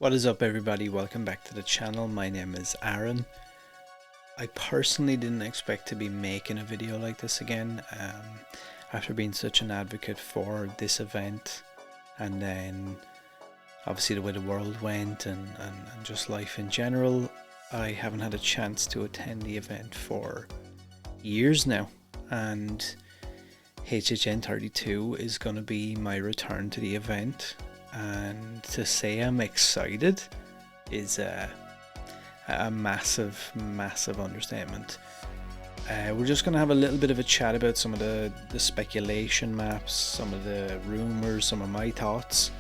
What is up, everybody? Welcome back to the channel. My name is Aaron. I personally didn't expect to be making a video like this again after being such an advocate for this event, and then obviously the way the world went and just life in general. I haven't had a chance to attend the event for years now, and HHN32 is going to be my return to the event, and to say I'm excited is a massive understatement. We're just going to have a little bit of a chat about some of the speculation maps, some of the rumors, some of my thoughts.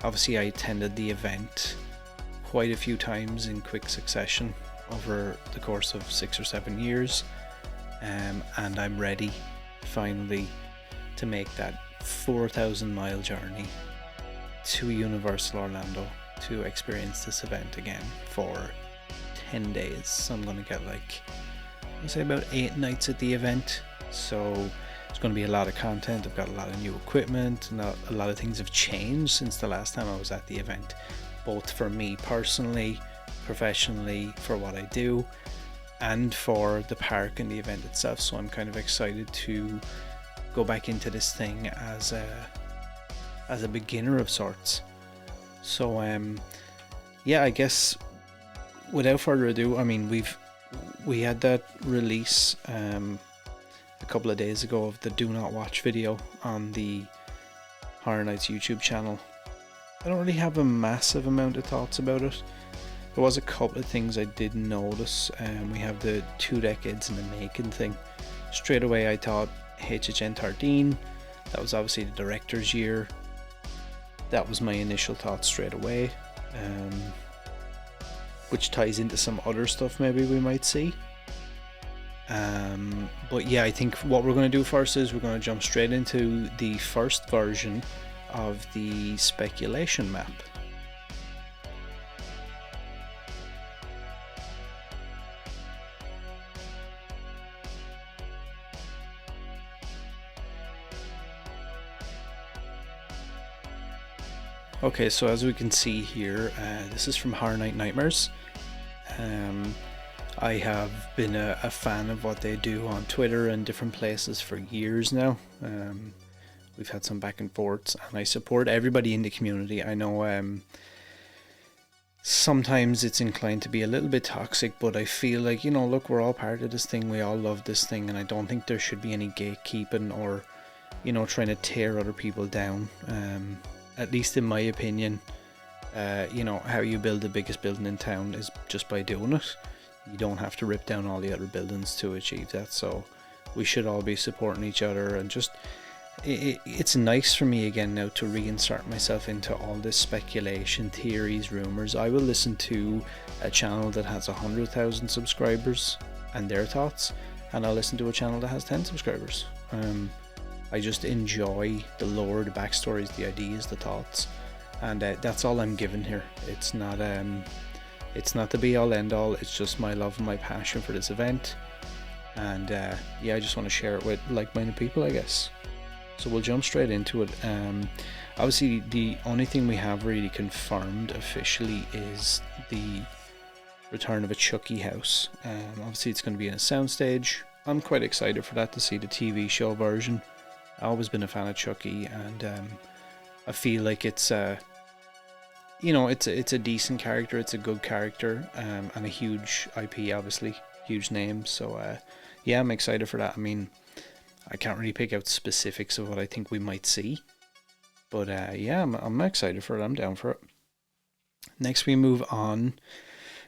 Obviously I attended the event quite a few times in quick succession over the course of 6 or 7 years, and I'm ready finally to make that 4,000-mile journey to Universal Orlando to experience this event again for 10 days. So I'm going to get I'd say about 8 nights at the event, so it's going to be a lot of content. I've got a lot of new equipment, and a lot of things have changed since the last time I was at the event, both for me personally, professionally, for what I do, and for the park and the event itself. So I'm kind of excited to go back into this thing as a beginner of sorts. So yeah, I guess without further ado, I mean, we had that release a couple of days ago of the do not watch video on the Horror Nights YouTube channel. I don't really have a massive amount of thoughts about it. There was a couple of things I did notice. We have the 2 decades in the making thing. Straight away I thought HHN13, that was obviously the director's year. That was my initial thought straight away, which ties into some other stuff maybe we might see. But yeah, I think what we're going to do first is we're going to jump straight into the first version of the speculation map. Okay, so as we can see here, this is from Horror Night Nightmares. I have been a fan of what they do on Twitter and different places for years now. We've had some back and forths, and I support everybody in the community. I know sometimes it's inclined to be a little bit toxic, but I feel like, look, we're all part of this thing, we all love this thing, and I don't think there should be any gatekeeping or, trying to tear other people down. At least in my opinion, how you build the biggest building in town is just by doing it. You don't have to rip down all the other buildings to achieve that, so we should all be supporting each other. And just it's nice for me again now to reinsert myself into all this speculation, theories, rumors. I will listen to a channel that has 100,000 subscribers and their thoughts, and I'll listen to a channel that has 10 subscribers. I just enjoy the lore, the backstories, the ideas, the thoughts, and that's all I'm given here. It's not the be all end all. It's just my love and my passion for this event, and yeah, I just want to share it with like-minded people, I guess. So we'll jump straight into it. Obviously, the only thing we have really confirmed officially is the return of a Chucky house. Obviously, it's going to be in a soundstage. I'm quite excited for that, to see the TV show version. I've always been a fan of Chucky, and I feel like it's it's a decent character, it's a good character, and a huge IP, obviously, huge name. So yeah, I'm excited for that. I mean, I can't really pick out specifics of what I think we might see, but yeah, I'm excited for it. I'm down for it. Next, we move on.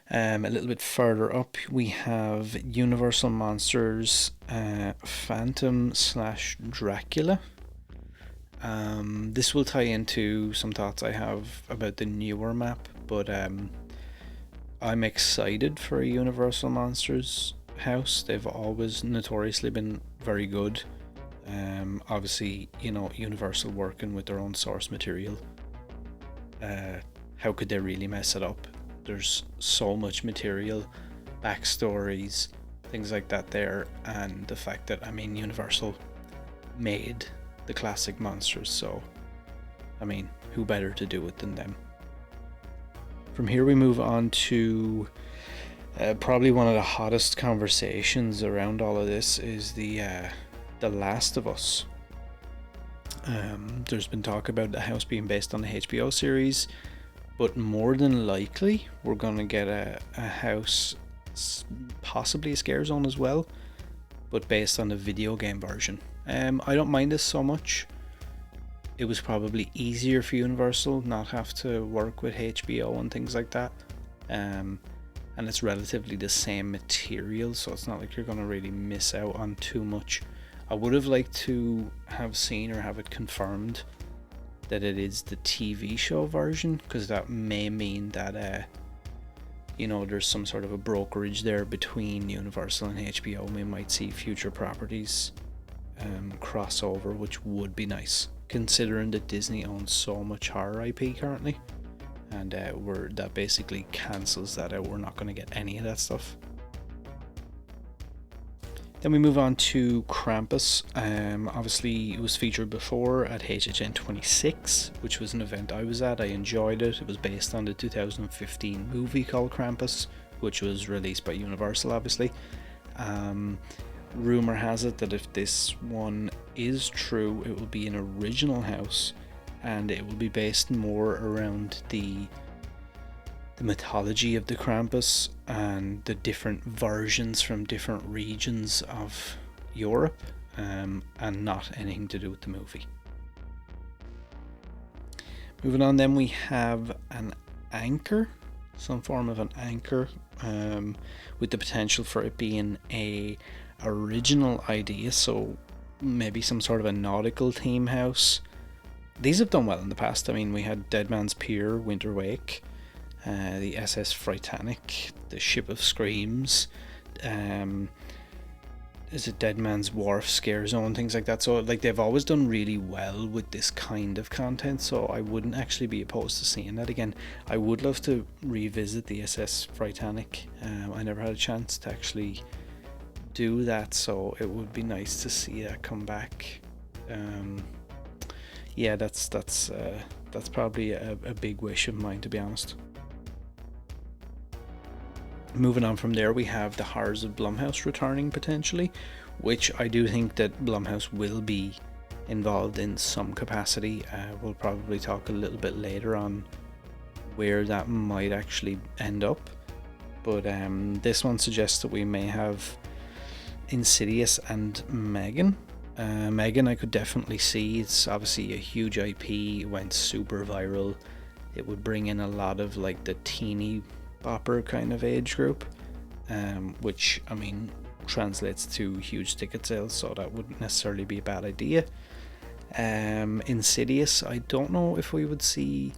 A little bit further up, we have Universal Monsters Phantom/Dracula. This will tie into some thoughts I have about the newer map, but I'm excited for a Universal Monsters house. They've always notoriously been very good. Obviously, Universal working with their own source material. How could they really mess it up? There's so much material, backstories, things like that there, and the fact that, I mean, Universal made the classic monsters, so I mean, who better to do it than them? From here we move on to probably one of the hottest conversations around all of this is the Last of Us. There's been talk about the house being based on the HBO series, but more than likely we're going to get a house, possibly a scare zone as well, but based on the video game version. I don't mind this so much. It was probably easier for Universal not have to work with HBO and things like that. And it's relatively the same material, so it's not like you're going to really miss out on too much. I would have liked to have seen or have it confirmed that it is the TV show version, because that may mean that there's some sort of a brokerage there between Universal and HBO. We might see future properties crossover, which would be nice, considering that Disney owns so much horror IP currently, and that basically cancels that out. We're not going to get any of that stuff. Then we move on to Krampus. Obviously it was featured before at HHN 26, which was an event I was at. I enjoyed it. It was based on the 2015 movie called Krampus, which was released by Universal, obviously. Rumor has it that if this one is true, it will be an original house, and it will be based more around the mythology of the Krampus and the different versions from different regions of Europe, and not anything to do with the movie. Moving on, then we have an anchor, some form of an anchor, with the potential for it being a original idea, so maybe some sort of a nautical theme house. These have done well in the past. I mean, we had Dead Man's Pier, Winter Wake, the SS Fritanic, the Ship of Screams, is it Dead Man's Wharf, Scare Zone, things like that. So like they've always done really well with this kind of content, so I wouldn't actually be opposed to seeing that again. I would love to revisit the SS Fritanic. I never had a chance to actually do that, so it would be nice to see that come back. Yeah, that's probably a big wish of mine, to be honest. Moving on from there, we have the Horrors of Blumhouse returning potentially, which I do think that Blumhouse will be involved in some capacity. We'll probably talk a little bit later on where that might actually end up, but this one suggests that we may have Insidious and Megan. Megan I could definitely see. It's obviously a huge IP. It went super viral. It would bring in a lot of like the teeny bopper kind of age group, which I mean translates to huge ticket sales, so that wouldn't necessarily be a bad idea. Insidious, I don't know if we would see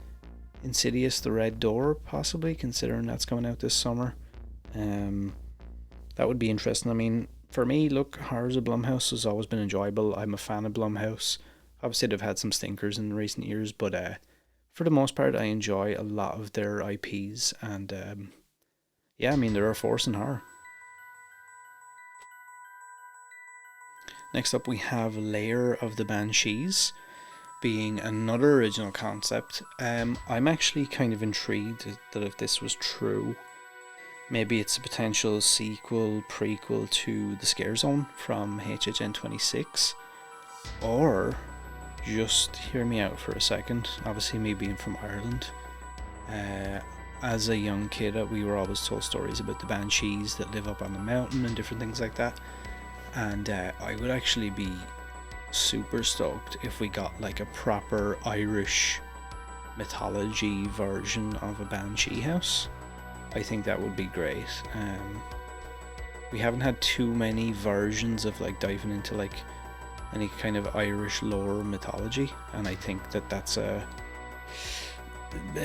Insidious the Red Door, possibly, considering that's coming out this summer. That would be interesting. I mean, for me, look, Horrors of Blumhouse has always been enjoyable. I'm a fan of Blumhouse. Obviously they've had some stinkers in recent years, but for the most part I enjoy a lot of their IPs, and yeah, I mean, they're a force in horror. Next up we have Lair of the Banshees, being another original concept. I'm actually kind of intrigued that if this was true, maybe it's a potential sequel, prequel to The Scare Zone from HHN 26, or, just hear me out for a second, obviously me being from Ireland, as a young kid we were always told stories about the banshees that live up on the mountain and different things like that, and I would actually be super stoked if we got like a proper Irish mythology version of a banshee house. I think that would be great. We haven't had too many versions of like diving into like any kind of Irish lore mythology, and I think that's it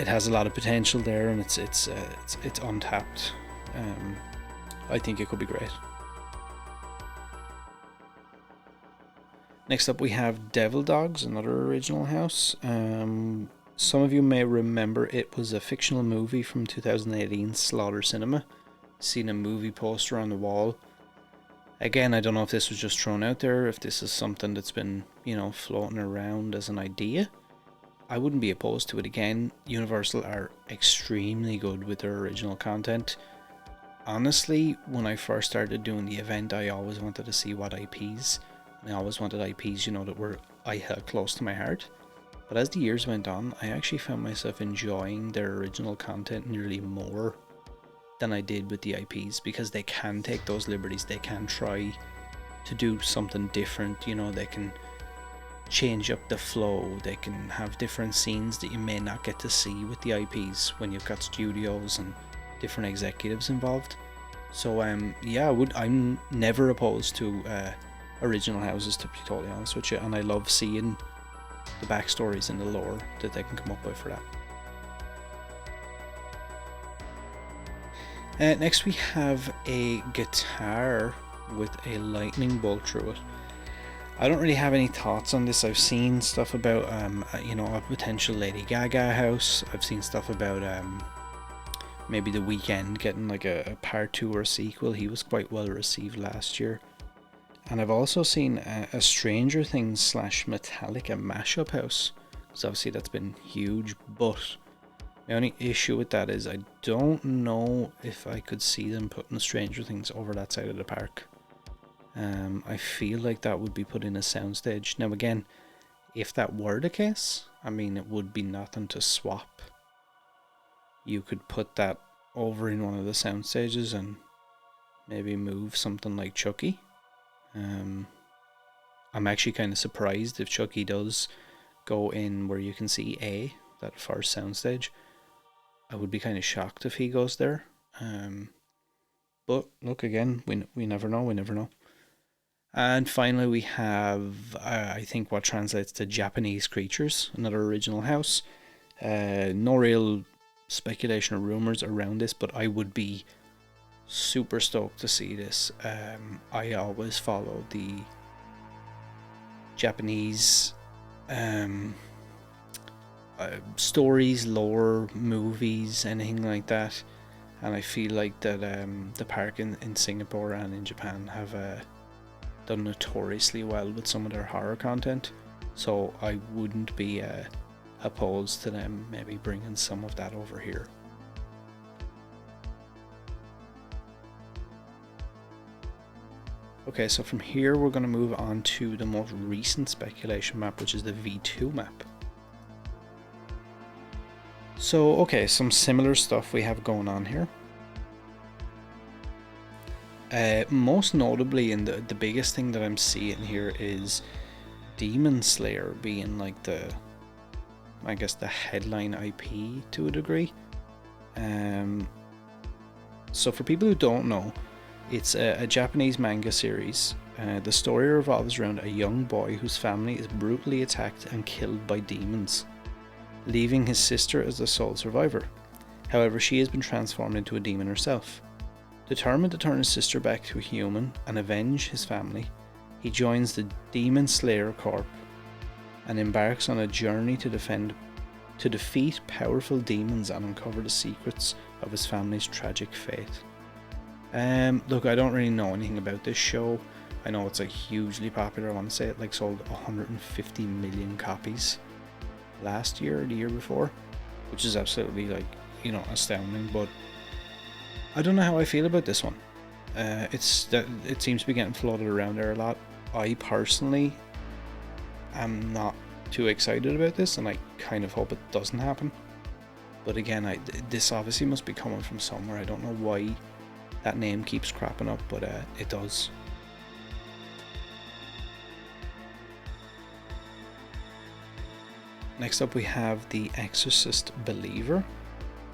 has a lot of potential there, and it's untapped. I think it could be great. Next up we have Devil Dogs, another original house. Some of you may remember it was a fictional movie from 2018, Slaughter Cinema. Seen a movie poster on the wall. Again, I don't know if this was just thrown out there, if this is something that's been, floating around as an idea. I wouldn't be opposed to it. Again, Universal are extremely good with their original content. Honestly, when I first started doing the event, I always wanted to see what IPs. I always wanted IPs, that I held close to my heart. But as the years went on, I actually found myself enjoying their original content nearly more than I did with the IPs, because they can take those liberties. They can try to do something different. They can change up the flow. They can have different scenes that you may not get to see with the IPs when you've got studios and different executives involved. So I'm never opposed to original houses, to be totally honest with you, and I love seeing the backstories and the lore that they can come up with for that. Next we have a guitar with a lightning bolt through it. I don't really have any thoughts on this. I've seen stuff about a potential Lady Gaga house. I've seen stuff about maybe The Weeknd getting like a part 2 or sequel. He was quite well received last year. And I've also seen a Stranger Things / Metallica mashup house, because obviously that's been huge. But my only issue with that is I don't know if I could see them putting Stranger Things over that side of the park. I feel like that would be put in a soundstage. Now again, if that were the case, it would be nothing to swap. You could put that over in one of the sound stages and maybe move something like Chucky. I'm actually kind of surprised if Chucky does go in where you can see that first soundstage. I would be kind of shocked if he goes there. But look, again, we never know. And finally we have, I think, what translates to Japanese Creatures, another original house. No real speculation or rumors around this, but I would be super stoked to see this. I always follow the Japanese stories, lore, movies, anything like that, and I feel like that the park in Singapore and in Japan have done notoriously well with some of their horror content, so I wouldn't be opposed to them maybe bringing some of that over here. Okay, so from here we're going to move on to the most recent speculation map, which is the V2 map. So, okay, some similar stuff we have going on here. Most notably, and the biggest thing that I'm seeing here is Demon Slayer being like the headline IP to a degree. So for people who don't know, it's a Japanese manga series. The story revolves around a young boy whose family is brutally attacked and killed by demons, leaving his sister as the sole survivor. However, she has been transformed into a demon herself. Determined to turn his sister back to a human and avenge his family, he joins the Demon Slayer Corp and embarks on a journey to defeat powerful demons and uncover the secrets of his family's tragic fate. Look, I don't really know anything about this show. I know it's like hugely popular. I want to say it like sold 150 million copies last year or the year before, which is absolutely astounding. But I don't know how I feel about this one. It seems to be getting floated around there a lot. I personally am not too excited about this, and I kind of hope it doesn't happen. But again, this obviously must be coming from somewhere. I don't know why that name keeps cropping up, but it does. Next up we have The Exorcist Believer,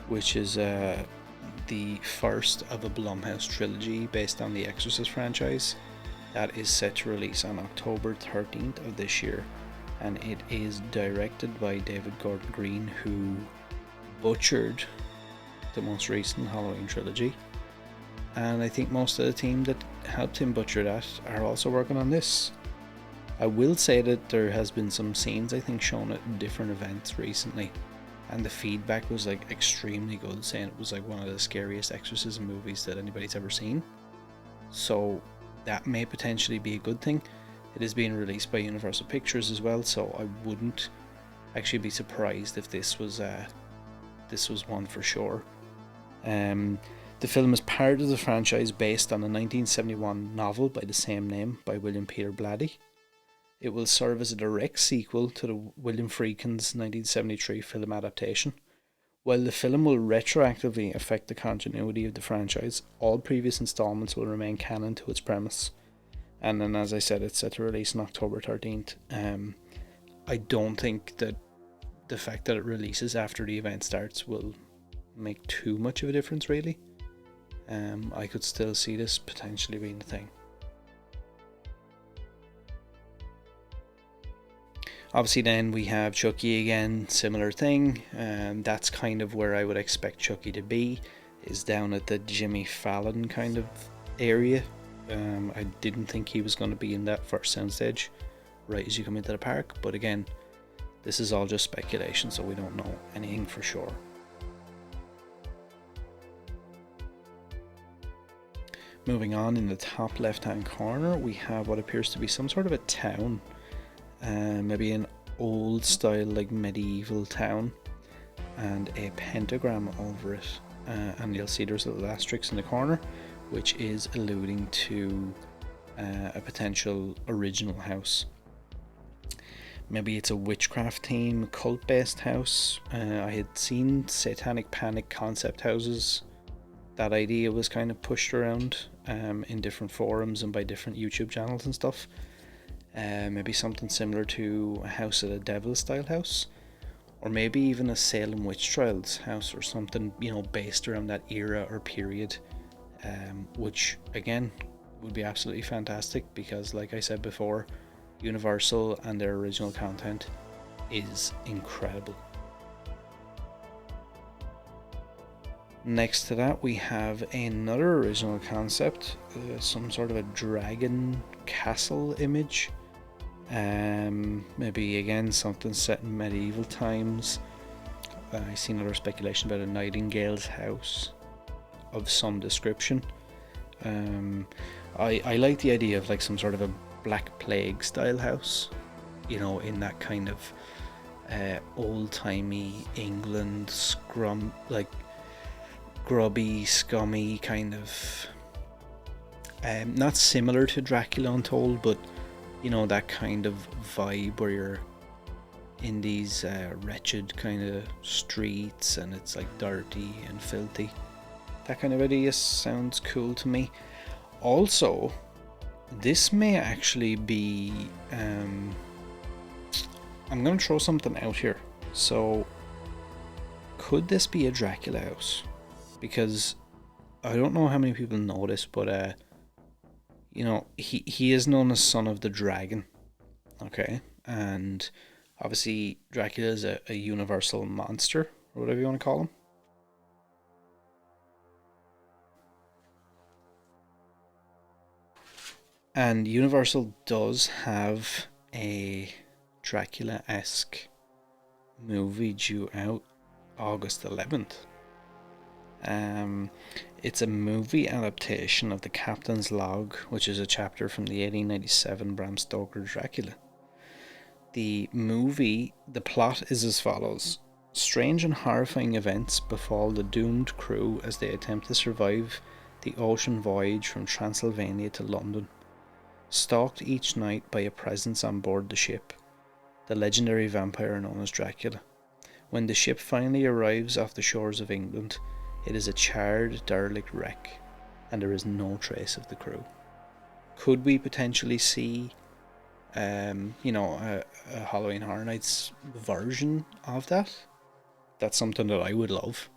which is the first of a Blumhouse trilogy based on the Exorcist franchise that is set to release on October 13th of this year, and it is directed by David Gordon Green, who butchered the most recent Halloween trilogy, and I think most of the team that helped him butcher that are also working on this. I will say that there has been some scenes I think shown at different events recently, and the feedback was like extremely good, saying it was like one of the scariest exorcism movies that anybody's ever seen. So that may potentially be a good thing. It is being released by Universal Pictures as well, so I wouldn't Actually, be surprised if this was one for sure. The film is part of the franchise based on a 1971 novel by the same name by William Peter Blatty. It will serve as a direct sequel to the William Friedkin's 1973 film adaptation. While the film will retroactively affect the continuity of the franchise, all previous installments will remain canon to its premise. And then, as I said, it's set to release on October 13th. I don't think that the fact that it releases after the event starts will make too much of a difference, really. I could still see this potentially being a thing. Obviously, then we have Chucky again, similar thing. That's kind of where I would expect Chucky to be, is down at the Jimmy Fallon kind of area. I didn't think he was going to be in that first soundstage right as you come into the park, but again, this is all just speculation, so we don't know anything for sure. Moving on, in the top left hand corner we have what appears to be some sort of a town, maybe an old style like medieval town, and a pentagram over it, and you'll see there's a little asterisk in the corner which is alluding to a potential original house. Maybe it's a witchcraft theme, cult based house. I had seen Satanic Panic concept houses. That idea was kind of pushed around in different forums and by different YouTube channels and stuff. Maybe something similar to a House of the Devil style house, or maybe even a Salem Witch Trials house or something, based around that era or period, which again would be absolutely fantastic because, like I said before, Universal and their original content is incredible. Next to that we have another original concept, some sort of a dragon castle image. Maybe again something set in medieval times. I've seen other speculation about a Nightingale's house of some description. I like the idea of like some sort of a Black Plague style house, in that kind of old-timey England, grubby, scummy kind of, not similar to Dracula Untold, but that kind of vibe where you're in these wretched kind of streets and it's like dirty and filthy. That kind of idea sounds cool to me. Also, this may actually be I'm going to throw something out here. So could this be a Dracula house? Because I don't know how many people know this, but he is known as Son of the Dragon. Okay, and obviously Dracula is a universal monster, or whatever you want to call him. And Universal does have a Dracula-esque movie due out August 11th. It's a movie adaptation of The Captain's Log, which is a chapter from the 1897 Bram Stoker Dracula. The plot is as follows. Strange and horrifying events befall the doomed crew as they attempt to survive the ocean voyage from Transylvania to London. Stalked each night by a presence on board the ship, the legendary vampire known as Dracula. When the ship finally arrives off the shores of England, it is a charred, derelict wreck, and there is no trace of the crew. Could we potentially see, a Halloween Horror Nights version of that? That's something that I would love.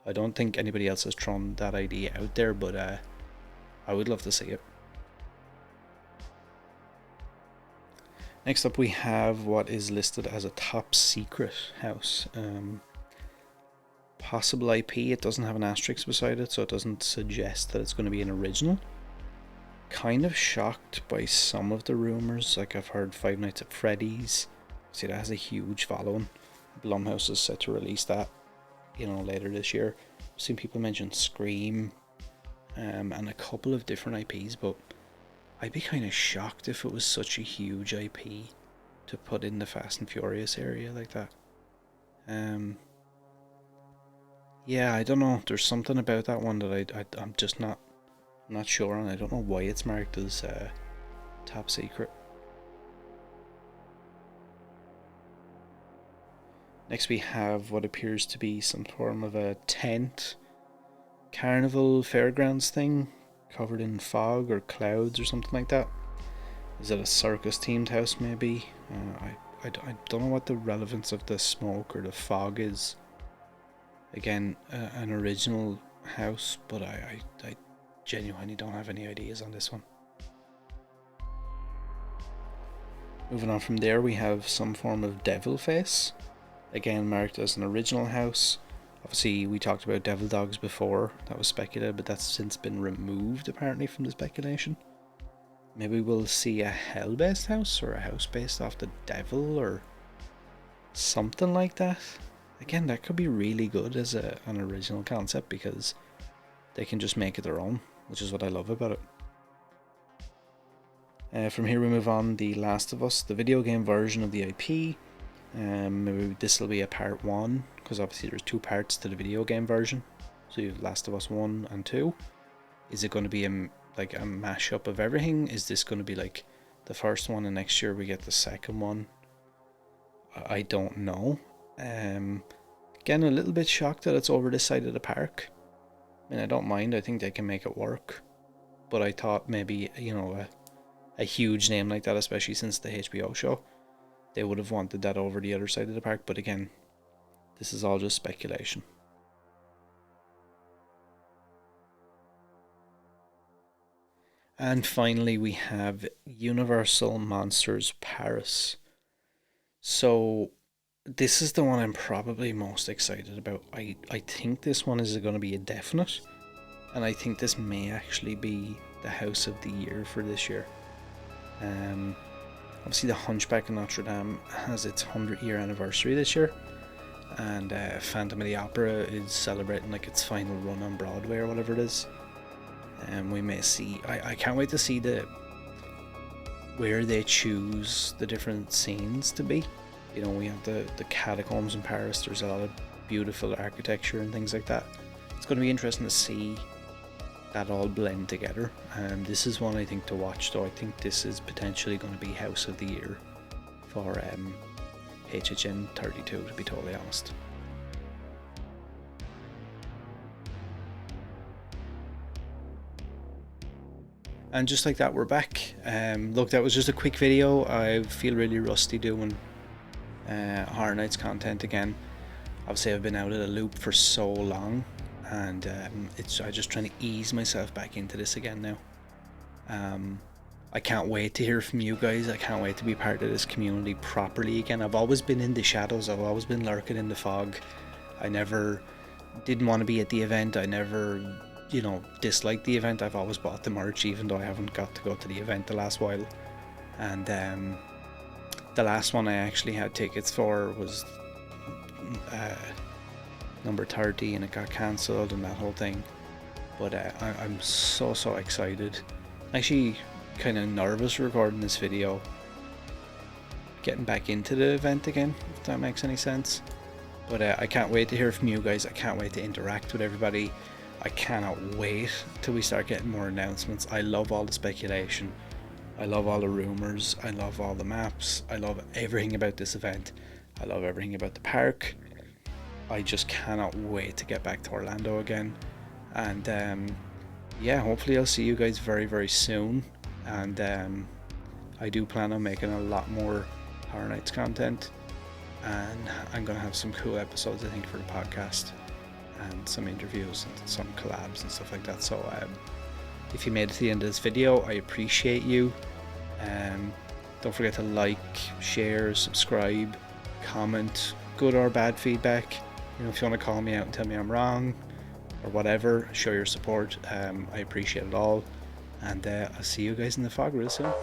I don't think anybody else has thrown that idea out there, but I would love to see it. Next up we have what is listed as a top secret house. Possible IP, it doesn't have an asterisk beside it, so it doesn't suggest that it's going to be an original. Kind of shocked by some of the rumours, like I've heard Five Nights at Freddy's. See, that has a huge following. Blumhouse is set to release that, later this year. I've seen people mention Scream, and a couple of different IPs, but I'd be kind of shocked if it was such a huge IP to put in the Fast and Furious area like that. Yeah, I don't know. There's something about that one that I'm just not sure on. I don't know why it's marked as top secret. Next we have what appears to be some form of a tent, carnival, fairgrounds thing, covered in fog or clouds or something like that. Is it a circus themed house maybe? I don't know what the relevance of the smoke or the fog is. Again, an original house, but I genuinely don't have any ideas on this one. Moving on from there, we have some form of devil face, again marked as an original house. Obviously, we talked about devil dogs before, that was speculated, but that's since been removed apparently from the speculation. Maybe we'll see a hell-based house, or a house based off the devil, or something like that. Again, that could be really good as an original concept, because they can just make it their own, which is what I love about it. From here we move on, The Last of Us, the video game version of the IP. Maybe this will be a part 1, because obviously there's 2 parts to the video game version. So you have Last of Us 1 and 2. Is it going to be like a mashup of everything? Is this going to be like the first one and next year we get the second one? I don't know. Again, a little bit shocked that it's over this side of the park. I mean, I don't mind. I think they can make it work. But I thought maybe, a huge name like that, especially since the HBO show, they would have wanted that over the other side of the park. But again, this is all just speculation. And finally, we have Universal Monsters Paris. So this is the one I'm probably most excited about. I think this one is going to be a definite, and I think this may actually be the house of the year for this year. Obviously the Hunchback of Notre Dame has its 100-year anniversary this year, and Phantom of the Opera is celebrating like its final run on Broadway or whatever it is. And we may see, I can't wait to see where they choose the different scenes to be. We have the catacombs in Paris. There's a lot of beautiful architecture and things like that. It's going to be interesting to see that all blend together. This is one I think to watch, though. I think this is potentially going to be House of the Year for HHN 32, to be totally honest. And just like that, we're back. Look, that was just a quick video. I feel really rusty doing Horror Nights content again. Obviously I've been out of the loop for so long, and I'm just trying to ease myself back into this again now. I can't wait to hear from you guys. I can't wait to be part of this community properly again. I've always been in the shadows. I've always been lurking in the fog. I never didn't want to be at the event. I never disliked the event. I've always bought the merch, even though I haven't got to go to the event the last while. And the last one I actually had tickets for was number 30, and it got cancelled and that whole thing. But I'm so excited. Actually kind of nervous recording this video, getting back into the event again, if that makes any sense. But I can't wait to hear from you guys. I can't wait to interact with everybody. I cannot wait till we start getting more announcements. I love all the speculation. I love all the rumors. I love all the maps. I love everything about this event. I love everything about the park. I just cannot wait to get back to Orlando again. And yeah, hopefully I'll see you guys very soon. And I do plan on making a lot more Horror Nights content, and I'm gonna have some cool episodes I think for the podcast, and some interviews and some collabs and stuff like that. So if you made it to the end of this video, I appreciate you. Don't forget to like, share, subscribe, comment, good or bad feedback. If you want to call me out and tell me I'm wrong or whatever, show your support. I appreciate it all, and I'll see you guys in the fog real soon.